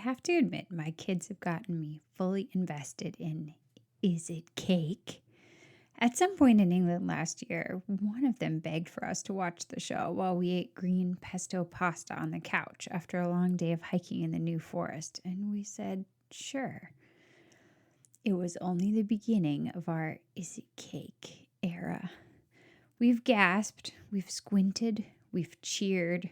have to admit, my kids have gotten me fully invested in Is It Cake? At some point in England last year, one of them begged for us to watch the show while we ate green pesto pasta on the couch after a long day of hiking in the New Forest, and we said, sure. It was only the beginning of our Is It Cake era. We've gasped, we've squinted, we've cheered.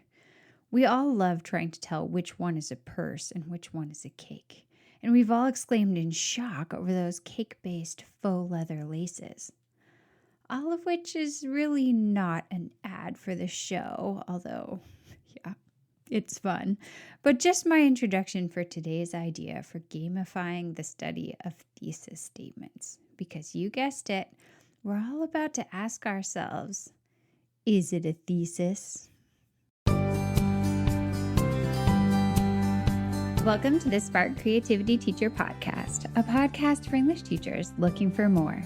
We all love trying to tell which one is a purse and which one is a cake. And we've all exclaimed in shock over those cake-based faux leather laces. All of which is really not an ad for the show, although, yeah, it's fun. But just my introduction for today's idea for gamifying the study of thesis statements. Because you guessed it, we're all about to ask ourselves, is it a thesis? Welcome to the Spark Creativity Teacher Podcast, a podcast for English teachers looking for more.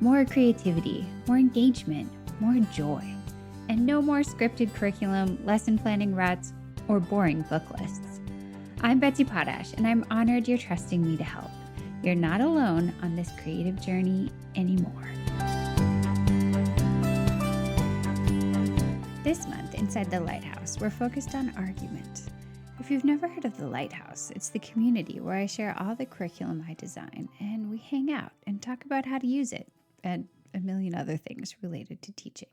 More creativity, more engagement, more joy, and no more scripted curriculum, lesson planning ruts, or boring book lists. I'm Betsy Potash, and I'm honored you're trusting me to help. You're not alone on this creative journey anymore. This month, inside the Lighthouse, we're focused on argument. If you've never heard of the Lighthouse, it's the community where I share all the curriculum I design, and we hang out and talk about how to use it, and a million other things related to teaching.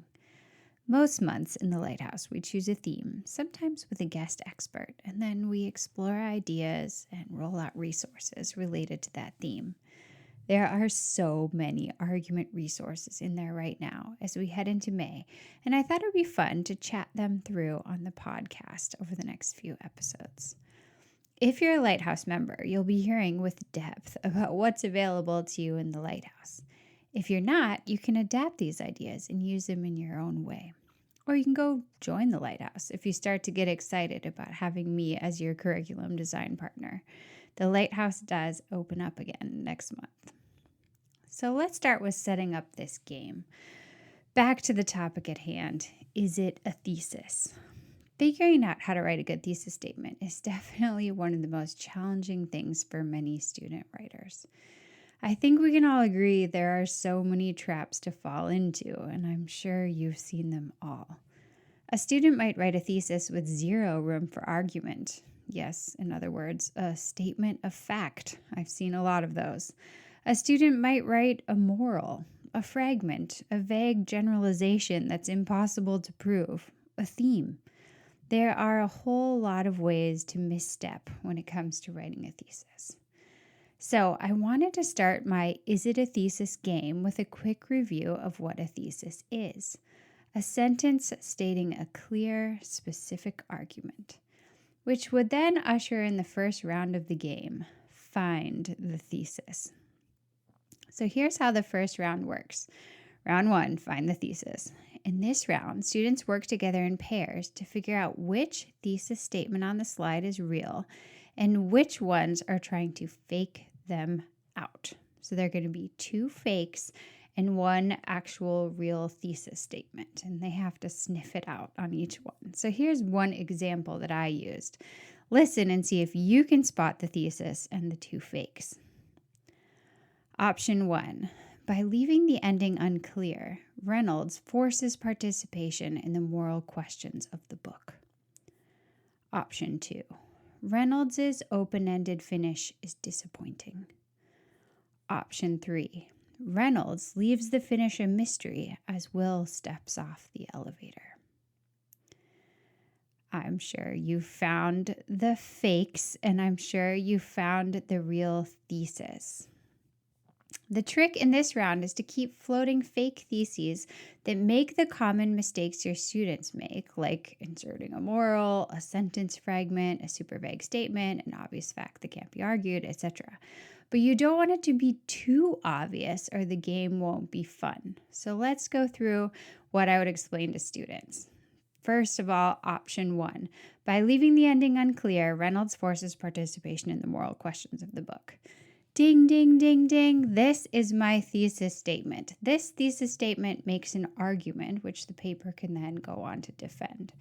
Most months in the Lighthouse, we choose a theme, sometimes with a guest expert, and then we explore ideas and roll out resources related to that theme. There are so many argument resources in there right now as we head into May, and I thought it would be fun to chat them through on the podcast over the next few episodes. If you're a Lighthouse member, you'll be hearing with depth about what's available to you in the Lighthouse. If you're not, you can adapt these ideas and use them in your own way. Or you can go join the Lighthouse if you start to get excited about having me as your curriculum design partner. The Lighthouse does open up again next month. So let's start with setting up this game. Back to the topic at hand. Is it a thesis? Figuring out how to write a good thesis statement is definitely one of the most challenging things for many student writers. I think we can all agree there are so many traps to fall into, and I'm sure you've seen them all. A student might write a thesis with zero room for argument. Yes, in other words, a statement of fact. I've seen a lot of those. A student might write a moral, a fragment, a vague generalization that's impossible to prove, a theme. There are a whole lot of ways to misstep when it comes to writing a thesis. So I wanted to start my Is It a Thesis game with a quick review of what a thesis is. A sentence stating a clear, specific argument, which would then usher in the first round of the game, Find the Thesis. So here's how the first round works. Round 1, find the thesis. In this round, students work together in pairs to figure out which thesis statement on the slide is real and which ones are trying to fake them out. So there are going to be 2 fakes and 1 actual real thesis statement, and they have to sniff it out on each one. So here's one example that I used. Listen and see if you can spot the thesis and the 2 fakes. Option 1. By leaving the ending unclear, Reynolds forces participation in the moral questions of the book. Option 2. Reynolds' open-ended finish is disappointing. Option 3. Reynolds leaves the finish a mystery as Will steps off the elevator. I'm sure you found the fakes, and I'm sure you found the real thesis. The trick in this round is to keep floating fake theses that make the common mistakes your students make, like inserting a moral, a sentence fragment, a super vague statement, an obvious fact that can't be argued, etc. But you don't want it to be too obvious or the game won't be fun. So let's go through what I would explain to students. First of all, option 1. By leaving the ending unclear, Reynolds forces participation in the moral questions of the book. Ding, ding, ding, ding. This is my thesis statement. This thesis statement makes an argument, which the paper can then go on to defend.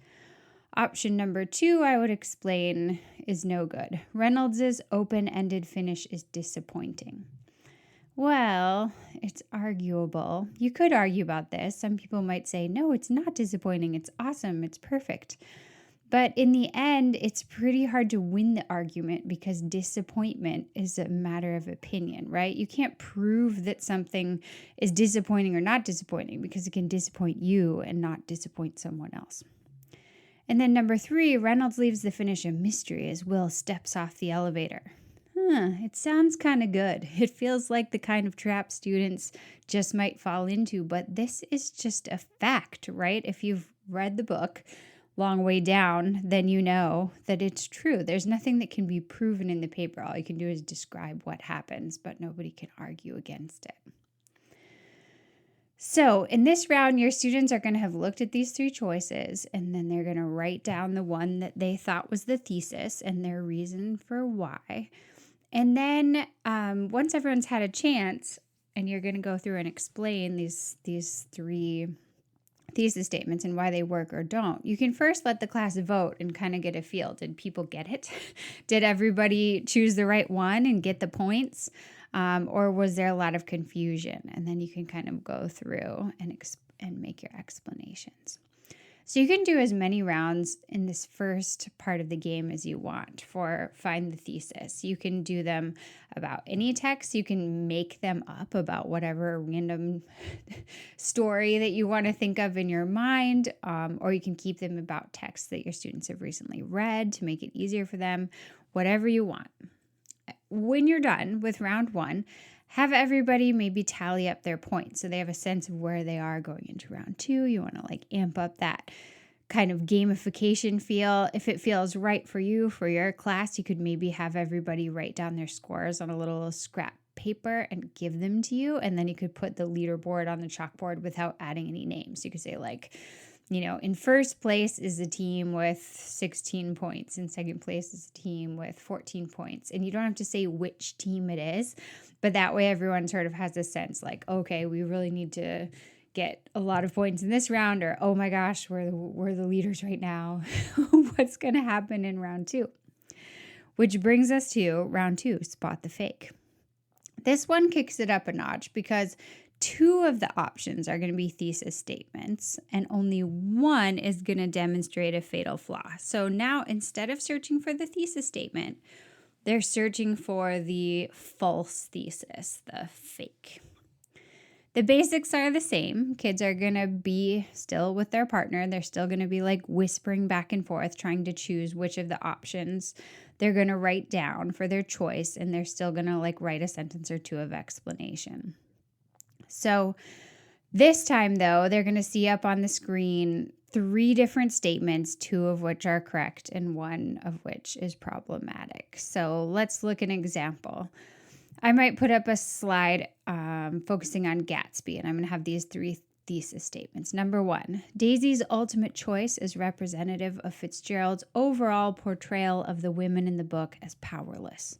Option number 2, I would explain, is no good. Reynolds's open-ended finish is disappointing. Well, it's arguable. You could argue about this. Some people might say, no, it's not disappointing. It's awesome. It's perfect. But in the end, it's pretty hard to win the argument because disappointment is a matter of opinion, right? You can't prove that something is disappointing or not disappointing because it can disappoint you and not disappoint someone else. And then number 3, Reynolds leaves the finish a mystery as Will steps off the elevator. It sounds kind of good. It feels like the kind of trap students just might fall into, but this is just a fact, right? If you've read the book long way down, then you know that it's true. There's nothing that can be proven in the paper. All you can do is describe what happens, but nobody can argue against it. So in this round, your students are going to have looked at these 3 choices, and then they're going to write down the one that they thought was the thesis and their reason for why. And then once everyone's had a chance, and you're going to go through and explain these 3 thesis statements and why they work or don't, you can first let the class vote and kind of get a feel. Did people get it? Did everybody choose the right one and get the points? Or was there a lot of confusion? And then you can kind of go through and make your explanations. So you can do as many rounds in this first part of the game as you want for Find the Thesis. You can do them about any text. You can make them up about whatever random story that you want to think of in your mind, or you can keep them about texts that your students have recently read to make it easier for them, whatever you want. When you're done with round 1, have everybody maybe tally up their points so they have a sense of where they are going into round 2. You want to amp up that kind of gamification feel. If it feels right for you, for your class, you could maybe have everybody write down their scores on a little scrap paper and give them to you. And then you could put the leaderboard on the chalkboard without adding any names. You could say in first place is a team with 16 points. In second place is a team with 14 points. And you don't have to say which team it is, but that way everyone sort of has a sense okay, we really need to get a lot of points in this round, or, oh my gosh, we're the leaders right now. What's going to happen in round 2? Which brings us to round 2, Spot the Fake. This one kicks it up a notch because 2 of the options are going to be thesis statements, and only one is going to demonstrate a fatal flaw. So now, instead of searching for the thesis statement, they're searching for the false thesis, the fake. The basics are the same. Kids are going to be still with their partner. They're still going to be whispering back and forth, trying to choose which of the options they're going to write down for their choice, and they're still going to write a sentence or 2 of explanation. So this time, though, they're going to see up on the screen 3 different statements, 2 of which are correct and 1 of which is problematic. So let's look at an example. I might put up a slide focusing on Gatsby, and I'm going to have these 3 thesis statements. Number 1, Daisy's ultimate choice is representative of Fitzgerald's overall portrayal of the women in the book as powerless.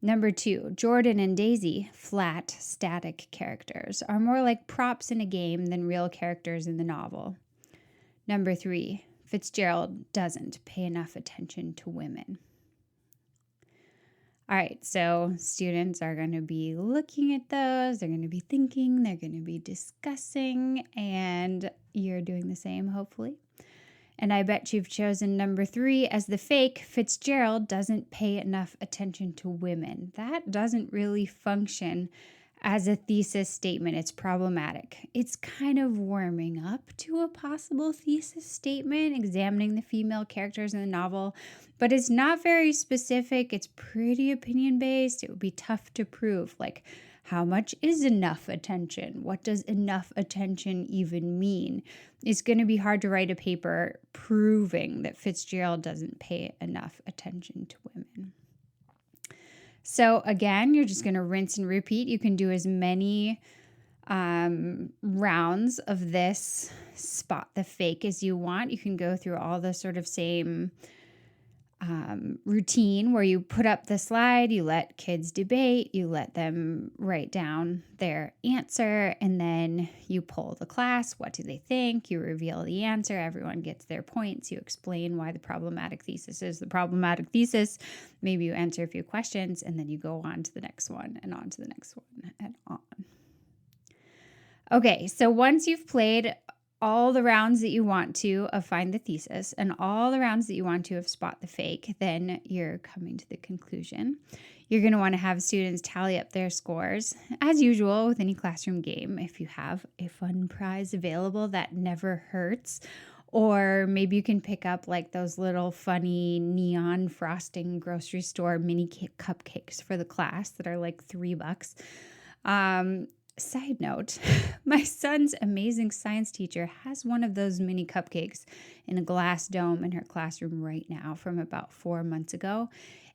Number 2, Jordan and Daisy, flat, static characters, are more like props in a game than real characters in the novel. Number 3, Fitzgerald doesn't pay enough attention to women. All right, so students are going to be looking at those, they're going to be thinking, they're going to be discussing, and you're doing the same, hopefully. And I bet you've chosen number 3 as the fake. Fitzgerald doesn't pay enough attention to women. That doesn't really function as a thesis statement. It's problematic. It's kind of warming up to a possible thesis statement, examining the female characters in the novel, but it's not very specific. It's pretty opinion-based. It would be tough to prove, how much is enough attention? What does enough attention even mean? It's going to be hard to write a paper proving that Fitzgerald doesn't pay enough attention to women. So again, you're just going to rinse and repeat. You can do as many rounds of this Spot the Fake as you want. You can go through all the sort of same routine where you put up the slide, you let kids debate, you let them write down their answer, and then you poll the class. What do they think? You reveal the answer. Everyone gets their points. You explain why the problematic thesis is the problematic thesis. Maybe you answer a few questions, and then you go on to the next one and on to the next one and on. Okay, so once you've played all the rounds that you want to of Find the Thesis and all the rounds that you want to of Spot the Fake, then you're coming to the conclusion. You're going to want to have students tally up their scores, as usual with any classroom game. If you have a fun prize available that never hurts, or maybe you can pick up like those little funny neon frosting grocery store mini cupcakes for the class that are like $3. Side note, my son's amazing science teacher has one of those mini cupcakes in a glass dome in her classroom right now from about 4 months ago,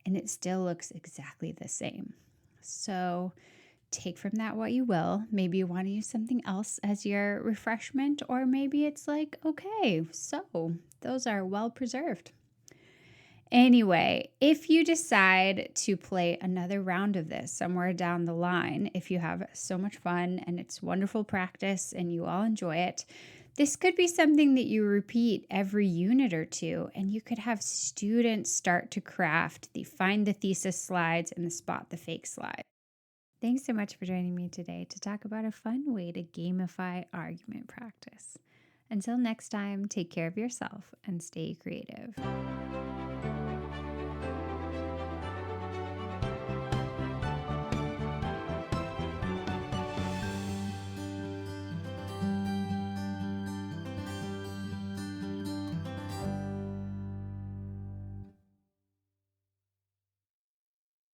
and it still looks exactly the same. So take from that what you will. Maybe you want to use something else as your refreshment, or maybe it's like, okay, so those are well preserved. Anyway, if you decide to play another round of this somewhere down the line, if you have so much fun and it's wonderful practice and you all enjoy it, this could be something that you repeat every unit or two, and you could have students start to craft the Find the Thesis slides and the Spot the Fake slide. Thanks so much for joining me today to talk about a fun way to gamify argument practice. Until next time, take care of yourself and stay creative.